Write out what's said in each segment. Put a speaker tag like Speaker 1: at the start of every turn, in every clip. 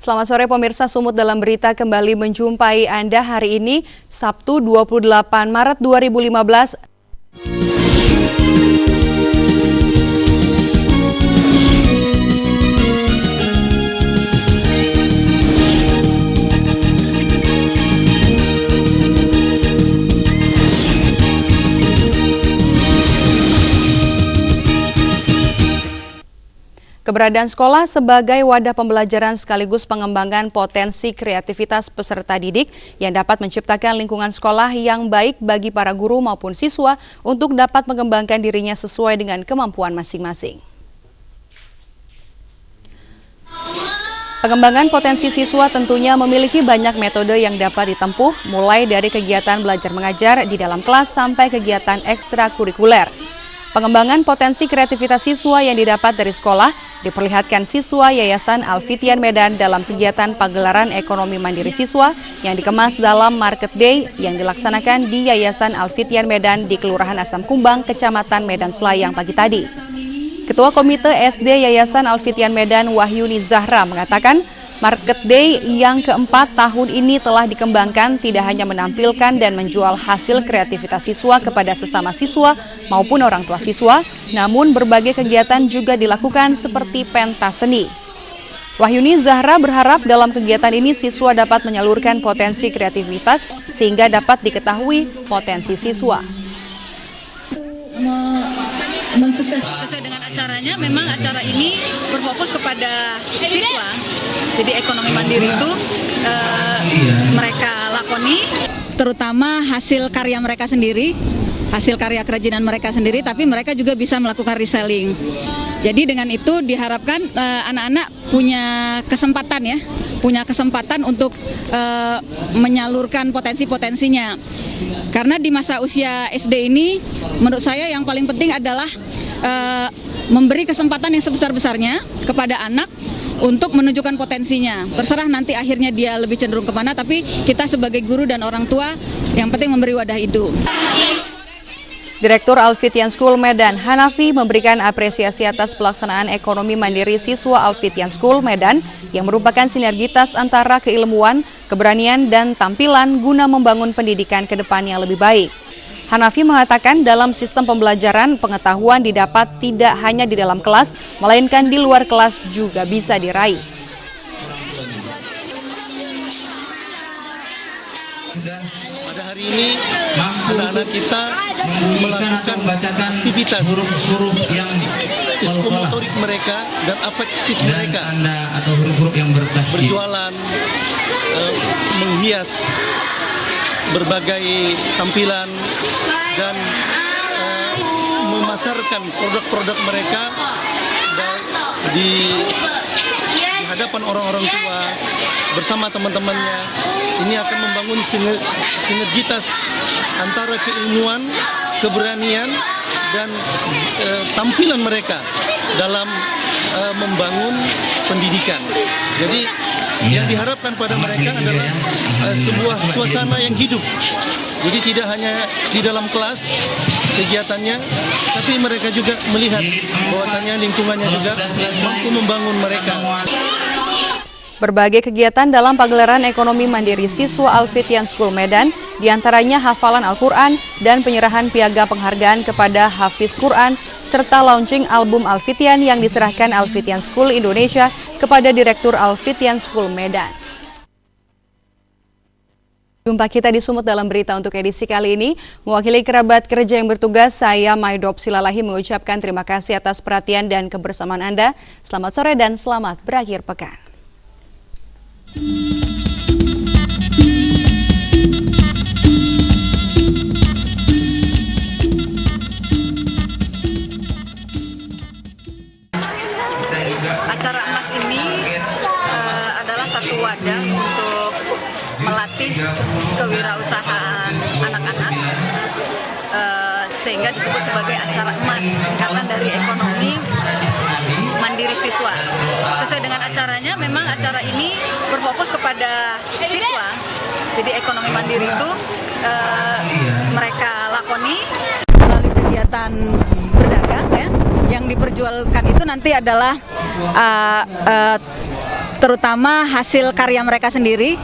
Speaker 1: Selamat sore pemirsa, Sumut dalam berita kembali menjumpai Anda hari ini, Sabtu 28 Maret 2015. Keberadaan sekolah sebagai wadah pembelajaran sekaligus pengembangan potensi kreativitas peserta didik yang dapat menciptakan lingkungan sekolah yang baik bagi para guru maupun siswa untuk dapat mengembangkan dirinya sesuai dengan kemampuan masing-masing. Pengembangan potensi siswa tentunya memiliki banyak metode yang dapat ditempuh, mulai dari kegiatan belajar mengajar di dalam kelas sampai kegiatan ekstrakurikuler. Pengembangan potensi kreativitas siswa yang didapat dari sekolah diperlihatkan siswa Yayasan Alfitian Medan dalam kegiatan pagelaran ekonomi mandiri siswa yang dikemas dalam Market Day yang dilaksanakan di Yayasan Alfitian Medan di Kelurahan Asam Kumbang, Kecamatan Medan Selayang pagi tadi. Ketua Komite SD Yayasan Alfitian Medan Wahyuni Zahra mengatakan, Market Day yang keempat tahun ini telah dikembangkan tidak hanya menampilkan dan menjual hasil kreativitas siswa kepada sesama siswa maupun orang tua siswa, namun berbagai kegiatan juga dilakukan seperti pentas seni. Wahyuni Zahra berharap dalam kegiatan ini siswa dapat menyalurkan potensi kreativitas sehingga dapat diketahui potensi siswa.
Speaker 2: Sesuai dengan acaranya, memang acara ini berfokus kepada siswa. Jadi ekonomi mandiri itu mereka lakoni, terutama hasil karya mereka sendiri, hasil karya kerajinan mereka sendiri, tapi mereka juga bisa melakukan reselling. Jadi dengan itu diharapkan anak-anak punya kesempatan untuk menyalurkan potensi-potensinya. Karena di masa usia SD ini, menurut saya yang paling penting adalah memberi kesempatan yang sebesar-besarnya kepada anak untuk menunjukkan potensinya. Terserah nanti akhirnya dia lebih cenderung kemana, tapi kita sebagai guru dan orang tua yang penting memberi wadah itu.
Speaker 1: Direktur Alfitian School Medan, Hanafi, memberikan apresiasi atas pelaksanaan ekonomi mandiri siswa Alfitian School Medan yang merupakan sinergitas antara keilmuan, keberanian, dan tampilan guna membangun pendidikan ke depan yang lebih baik. Hanafi mengatakan dalam sistem pembelajaran, pengetahuan didapat tidak hanya di dalam kelas, melainkan di luar kelas juga bisa diraih.
Speaker 3: Pada hari ini, anak-anak kita melakukan aktivitas psikomotorik mereka dan afektif mereka, berjualan, menghias berbagai tampilan dan memasarkan produk-produk mereka di hadapan orang-orang tua bersama teman-temannya. Ini akan membangun sinergitas antara keilmuan, keberanian, dan tampilan mereka dalam membangun pendidikan. Jadi yang diharapkan pada mereka adalah sebuah suasana yang hidup. Jadi tidak hanya di dalam kelas kegiatannya, tapi mereka juga melihat bahwasanya lingkungannya juga mampu membangun mereka.
Speaker 1: Berbagai kegiatan dalam pagelaran ekonomi mandiri siswa Alfitian School Medan, diantaranya hafalan Al-Quran dan penyerahan piagam penghargaan kepada Hafiz Quran, serta launching album Alfitian yang diserahkan Alfitian School Indonesia kepada Direktur Alfitian School Medan. Jumpa kita di Sumut dalam berita untuk edisi kali ini. Mewakili kerabat kerja yang bertugas, saya Maidop Silalahi mengucapkan terima kasih atas perhatian dan kebersamaan Anda. Selamat sore dan selamat berakhir pekan.
Speaker 2: Acara emas ini adalah satu wadah untuk melatih kewirausahaan anak-anak, sehingga disebut sebagai acara emas, singkatan dari ekonomi mandiri siswa. Sesuai dengan acaranya, memang acara ini berfokus kepada siswa. Jadi ekonomi mandiri itu mereka lakoni melalui kegiatan berdagang, ya, yang diperjualkan itu nanti adalah terutama hasil karya mereka sendiri,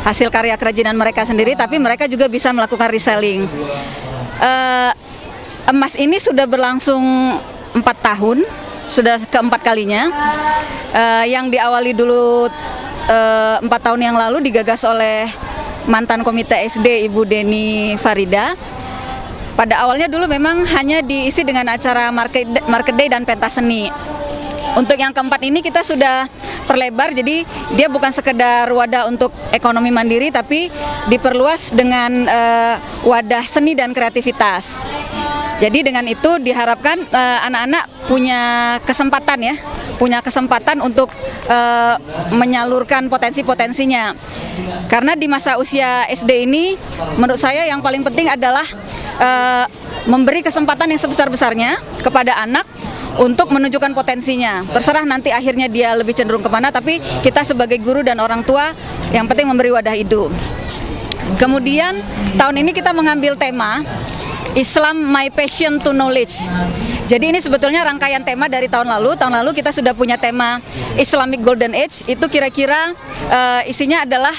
Speaker 2: hasil karya kerajinan mereka sendiri, tapi mereka juga bisa melakukan reselling. Emas ini sudah berlangsung 4 tahun, sudah keempat kalinya. Yang diawali dulu 4 tahun yang lalu digagas oleh mantan komite SD Ibu Deni Farida. Pada awalnya dulu memang hanya diisi dengan acara market day dan pentas seni. Untuk yang keempat ini kita sudah perlebar, jadi dia bukan sekedar wadah untuk ekonomi mandiri, tapi diperluas dengan wadah seni dan kreativitas. Jadi dengan itu diharapkan anak-anak punya kesempatan untuk menyalurkan potensi-potensinya. Karena di masa usia SD ini, menurut saya yang paling penting adalah memberi kesempatan yang sebesar-besarnya kepada anak untuk menunjukkan potensinya. Terserah nanti akhirnya dia lebih cenderung kemana, tapi kita sebagai guru dan orang tua yang penting memberi wadah itu. Kemudian tahun ini kita mengambil tema Islam My Passion to Knowledge. Jadi ini sebetulnya rangkaian tema dari tahun lalu. Tahun lalu kita sudah punya tema Islamic Golden Age. Itu kira-kira isinya adalah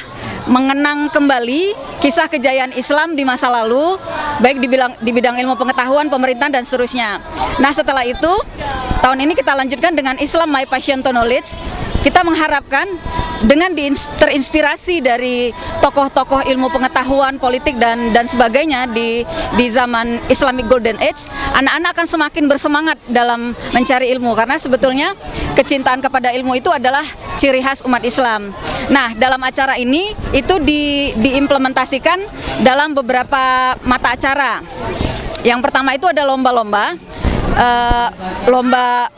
Speaker 2: mengenang kembali kisah kejayaan Islam di masa lalu, baik di bidang ilmu pengetahuan, pemerintahan, dan seterusnya. Nah, setelah itu, tahun ini kita lanjutkan dengan Islam My Passion to Knowledge. Kita mengharapkan dengan terinspirasi dari tokoh-tokoh ilmu pengetahuan, politik, dan sebagainya di zaman Islamic Golden Age, anak-anak akan semakin bersemangat dalam mencari ilmu, karena sebetulnya kecintaan kepada ilmu itu adalah ciri khas umat Islam. Nah, dalam acara ini itu diimplementasikan dalam beberapa mata acara. Yang pertama itu ada lomba-lomba, lomba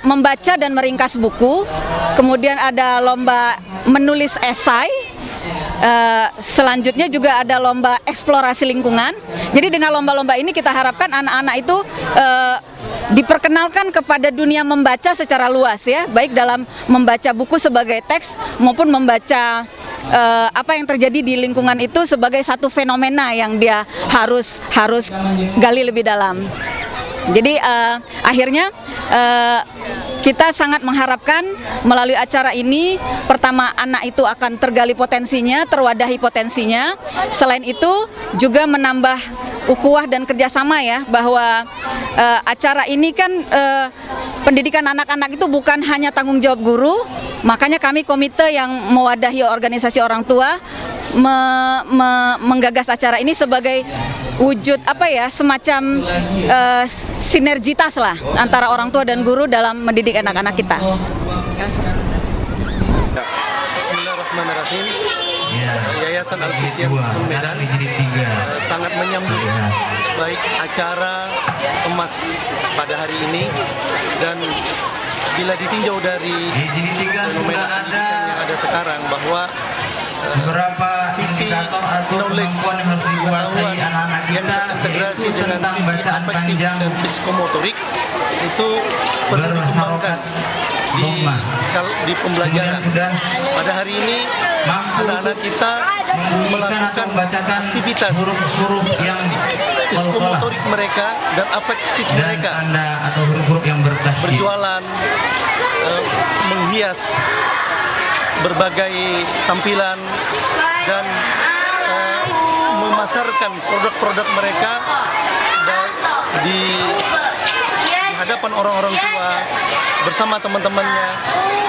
Speaker 2: membaca dan meringkas buku, kemudian ada lomba menulis esai, selanjutnya juga ada lomba eksplorasi lingkungan. Jadi dengan lomba-lomba ini kita harapkan anak-anak itu diperkenalkan kepada dunia membaca secara luas, ya, baik dalam membaca buku sebagai teks maupun membaca apa yang terjadi di lingkungan itu sebagai satu fenomena yang dia harus gali lebih dalam. Jadi akhirnya kita sangat mengharapkan melalui acara ini, pertama anak itu akan tergali potensinya, terwadahi potensinya. Selain itu juga menambah ukhuwah dan kerjasama, ya, bahwa acara ini kan pendidikan anak-anak itu bukan hanya tanggung jawab guru. Makanya kami komite yang mewadahi organisasi orang tua menggagas acara ini sebagai wujud semacam sinergitas lah antara orang tua dan guru dalam mendidik anak-anak kita.
Speaker 3: Bismillahirrahmanirrahim. Yayasan Al-Fitiyah Medan sangat menyambut baik acara emas pada hari ini, dan bila ditinjau dari fenomena pendidikan yang ada sekarang, bahwa
Speaker 4: beberapa indikator atau kemampuan yang harus dikuasai anak-anak kita
Speaker 3: integrasi
Speaker 4: yaitu
Speaker 3: dengan
Speaker 4: tentang bacaan panjang
Speaker 3: dan psikomotorik itu perlu dikembangkan di pembelajaran. Pada hari ini anak-anak kita melakukan aktivitas
Speaker 4: huruf-huruf yang
Speaker 3: psikomotorik mereka dan afektif mereka,
Speaker 4: tanda atau huruf-huruf yang bertasydid,
Speaker 3: berjualan, menghias berbagai tampilan, dan memasarkan produk-produk mereka di hadapan orang-orang tua bersama teman-temannya.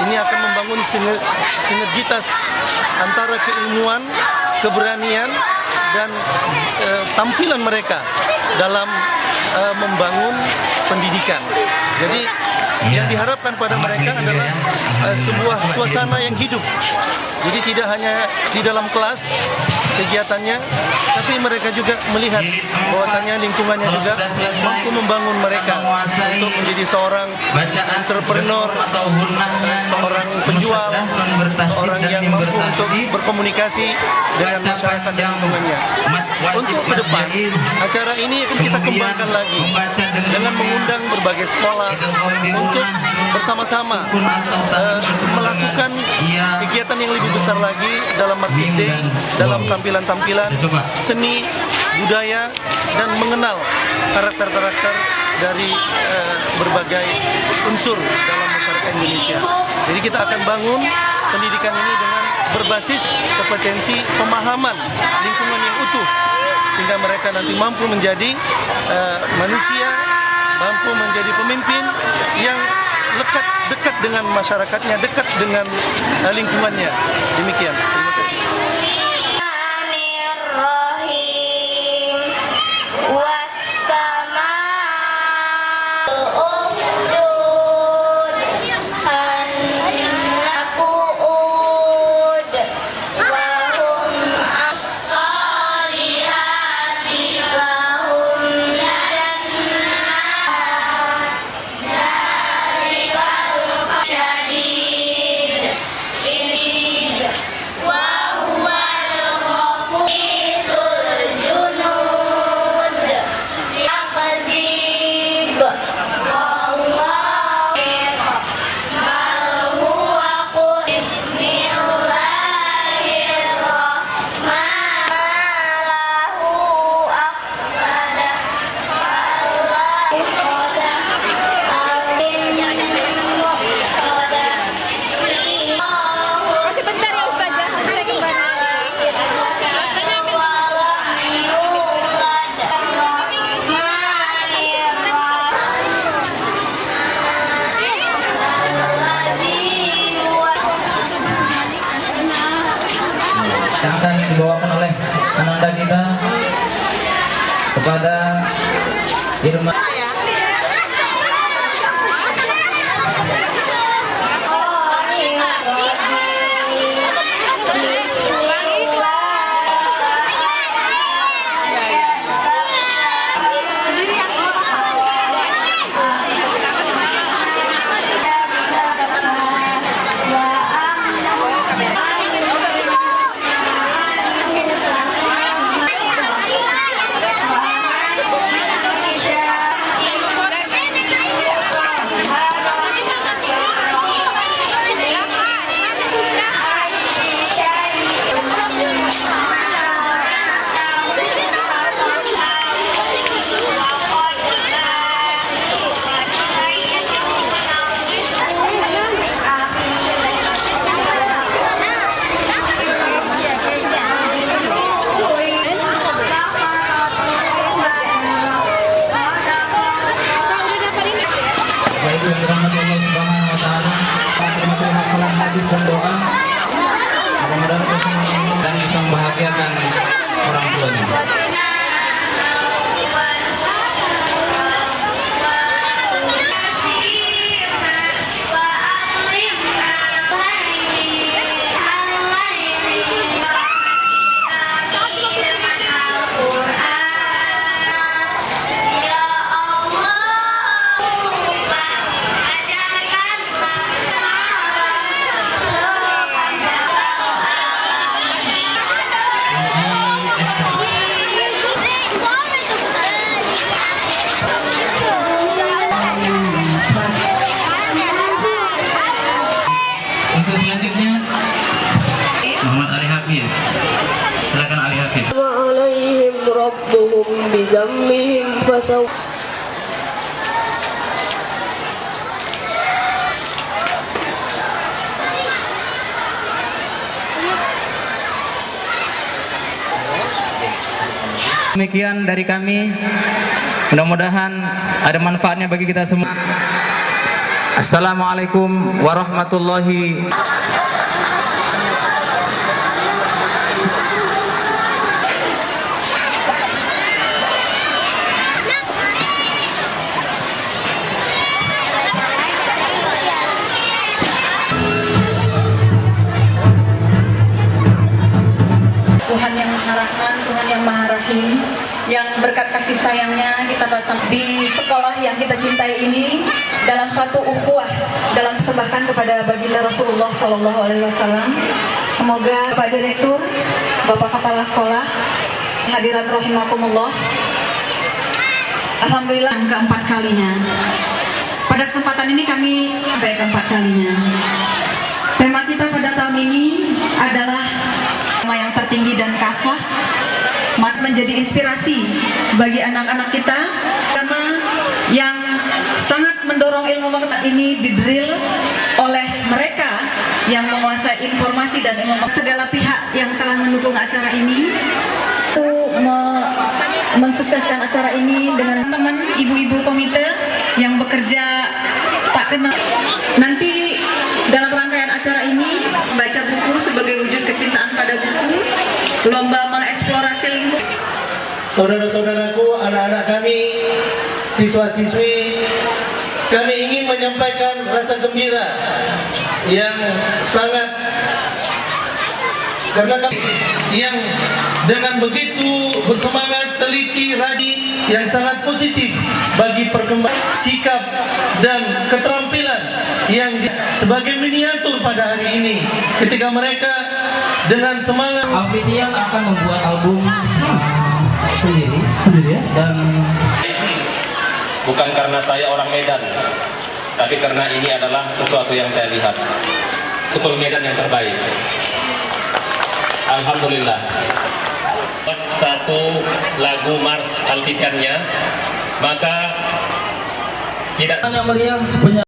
Speaker 3: Ini akan membangun sinergitas antara keilmuan, keberanian, dan tampilan mereka dalam membangun pendidikan. Jadi yang diharapkan pada mereka adalah sebuah suasana yang hidup. Jadi tidak hanya di dalam kelas kegiatannya, tapi mereka juga melihat bahwasanya lingkungannya juga mampu membangun mereka untuk menjadi seorang entrepreneur, seorang penjual, seorang yang mampu untuk berkomunikasi dengan masyarakat dan lingkungannya. Untuk ke depan, acara ini akan kita kembangkan lagi dengan mengundang berbagai sekolah untuk bersama-sama melakukan kegiatan yang lebih besar lagi dalam market day, dalam tampilan-tampilan seni, budaya, dan mengenal karakter-karakter dari berbagai unsur dalam masyarakat Indonesia. Jadi kita akan bangun pendidikan ini dengan berbasis kompetensi pemahaman lingkungan yang utuh, sehingga mereka nanti mampu menjadi manusia, mampu menjadi pemimpin yang dekat dengan masyarakatnya, dekat dengan lingkungannya. Demikian. Terima kasih.
Speaker 4: Yang akan dibawakan oleh ananda kita kepada Irma. Yang dirahmati Allah Subhanahu wa taala, termasuk hafalan hadis dan doa. Mudah-mudahan dan bisa membahagiakan orang tuanya. Untuk selanjutnya Muhammad Ali Hafiz. Silakan Ali Hafiz.
Speaker 5: وعليهم ربهم بذنبهم فسوف
Speaker 4: Demikian dari kami. Mudah-mudahan ada manfaatnya bagi kita semua. Assalamualaikum warahmatullahi
Speaker 2: Tuhan yang Maha Rahman, Tuhan yang Maha Rahim, yang berkat kasih sayangnya kita bersama di sekolah yang kita cintai ini dalam satu ukhuwah, dalam sebahkan kepada baginda Rasulullah SAW. Semoga Pak Direktur, Bapak Kepala Sekolah, hadirat rahimakumullah, alhamdulillah yang keempat kalinya. Pada kesempatan ini kami sampai keempat kalinya. Tema kita pada tahun ini adalah tema yang tertinggi dan kafah, menjadi inspirasi bagi anak-anak kita, karena yang sangat mendorong ilmu pengetahuan ini didrill oleh mereka yang menguasai informasi dan segala pihak yang telah mendukung acara ini untuk mensukseskan acara ini dengan teman ibu-ibu komite yang bekerja tak kenal. Nanti dalam rangkaian acara ini membaca buku sebagai wujud kecintaan pada buku, lomba mengeksplorasi lingkungan.
Speaker 3: Saudara-saudaraku, anak-anak kami, siswa-siswi, kami ingin menyampaikan rasa gembira yang sangat karena kami yang dengan begitu bersemangat, teliti, rajin, yang sangat positif bagi perkembangan sikap dan keterampilan yang sebagai miniatur pada hari ini ketika mereka dengan semangat.
Speaker 4: Alfidian akan membuat album sendiri ya? Dan
Speaker 6: bukan karena saya orang Medan, tapi karena ini adalah sesuatu yang saya lihat. Supel Medan yang terbaik. Alhamdulillah. Satu lagu Mars Alfidiannya, maka tidak
Speaker 4: anak meriah